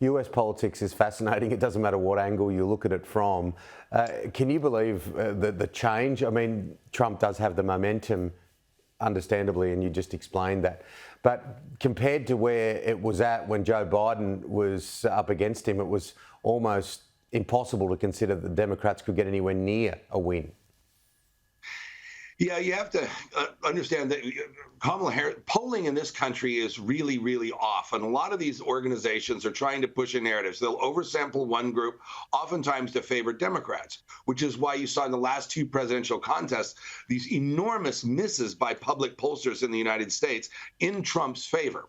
US politics is fascinating. It doesn't matter what angle you look at it from. Can you believe the change? I mean, Trump does have the momentum, understandably, and you just explained that. But compared to where it was at when Joe Biden was up against him, it was almost impossible to consider that the Democrats could get anywhere near a win. Yeah, you have to understand that Kamala Harris polling in this country is really, really off. And a lot of these organizations are trying to push a narrative. So they'll oversample one group, oftentimes to favor Democrats, which is why you saw in the last two presidential contests these enormous misses by public pollsters in the United States in Trump's favor.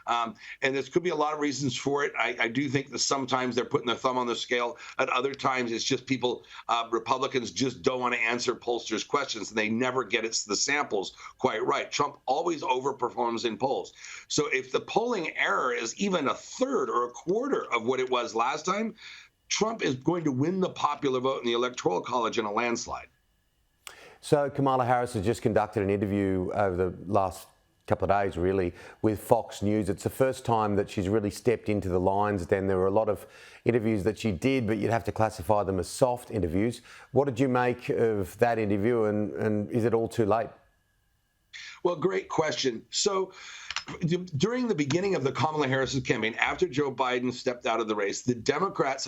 And there could be a lot of reasons for it. I do think that sometimes they're putting their thumb on the scale. At other times, it's just people, Republicans just don't want to answer pollsters' questions, and they never get the samples quite right. Trump always overperforms in polls. So if the polling error is even a third or a quarter of what it was last time, Trump is going to win the popular vote in the Electoral College in a landslide. So Kamala Harris has just conducted an interview over the last couple of days, really, with Fox News. It's the first time that she's really stepped into the lines. Then there were a lot of interviews that she did, but you'd have to classify them as soft interviews. What did you make of that interview, and is it all too late? Well, great question. So during the beginning of the Kamala Harris campaign, after Joe Biden stepped out of the race, the Democrats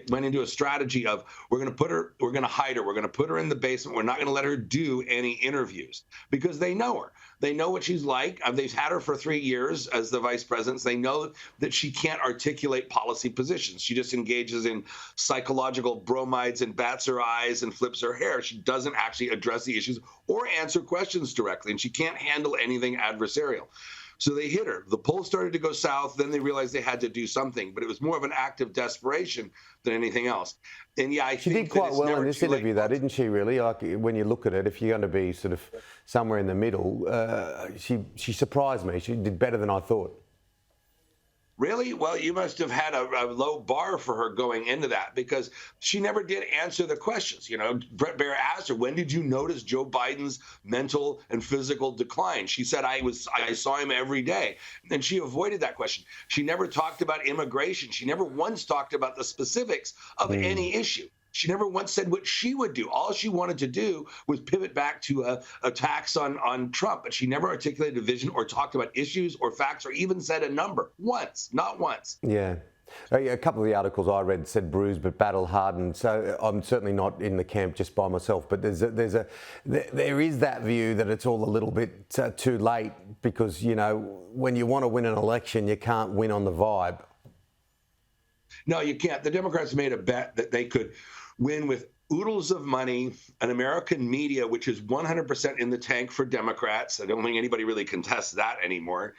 went into a strategy of we're going to hide her, we're going to put her in the basement, we're not going to let her do any interviews because they know her. They know what she's like. They've had her for 3 years as the vice president. They know that she can't articulate policy positions. She just engages in psychological bromides and bats her eyes and flips her hair. She doesn't actually address the issues or answer questions directly, and she can't handle anything adversarial. So they hit her. The polls started to go south. Then they realized they had to do something, but it was more of an act of desperation than anything else. And yeah, she did quite well in this interview, though, didn't she? Really, like when you look at it, if you're going to be sort of somewhere in the middle, she surprised me. She did better than I thought. Really? Well, you must have had a low bar for her going into that because she never did answer the questions. You know, Brett Baier asked her, when did you notice Joe Biden's mental and physical decline? She said, I saw him every day. And she avoided that question. She never talked about immigration. She never once talked about the specifics of any issue. She never once said what she would do. All she wanted to do was pivot back to attacks on Trump, but she never articulated a vision or talked about issues or facts or even said a number once, not once. Yeah. A couple of the articles I read said bruised but battle hardened. So I'm certainly not in the camp just by myself. But there is that view that it's all a little bit too late because, you know, when you want to win an election, you can't win on the vibe. No, you can't. The Democrats made a bet that they could win with oodles of money, an American media, which is 100% in the tank for Democrats. I don't think anybody really contests that anymore.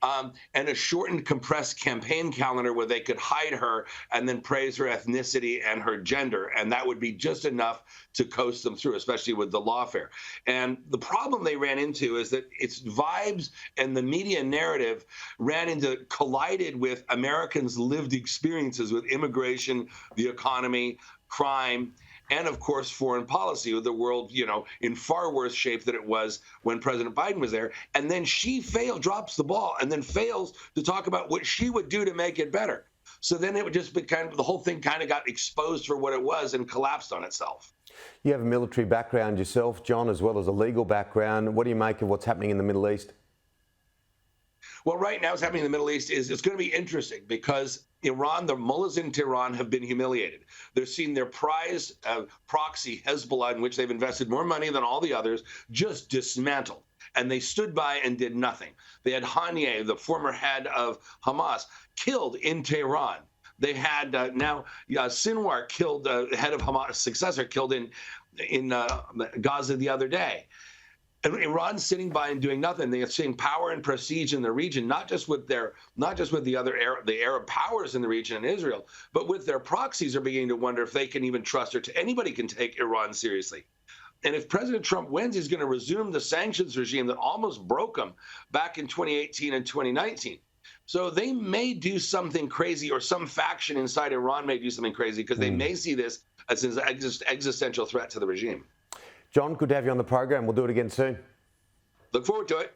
And a shortened, compressed campaign calendar where they could hide her and then praise her ethnicity and her gender. And that would be just enough to coast them through, especially with the lawfare. And the problem they ran into is that its vibes and the media narrative collided with Americans' lived experiences with immigration, the economy, crime, and of course, foreign policy, with the world, you know, in far worse shape than it was when President Biden was there. And then she drops the ball, and then fails to talk about what she would do to make it better. So then it would just be the whole thing kind of got exposed for what it was and collapsed on itself. You have a military background yourself, John, as well as a legal background. What do you make of what's happening in the Middle East? Well, right now what's happening in the Middle East is it's going to be interesting because Iran, the mullahs in Tehran have been humiliated. They're seeing their prize proxy, Hezbollah, in which they've invested more money than all the others, just dismantled. And they stood by and did nothing. They had Haniyeh, the former head of Hamas, killed in Tehran. They had Sinwar killed, head of Hamas, successor, killed in Gaza the other day. And Iran's sitting by and doing nothing. They are seeing power and prestige in the region, not just with the Arab powers in the region and Israel, but with their proxies are beginning to wonder if they can even trust or anybody can take Iran seriously. And if President Trump wins, he's going to resume the sanctions regime that almost broke him back in 2018 and 2019. So they may do something crazy, or some faction inside Iran may do something crazy because they may see this as an existential threat to the regime. John, good to have you on the program. We'll do it again soon. Look forward to it.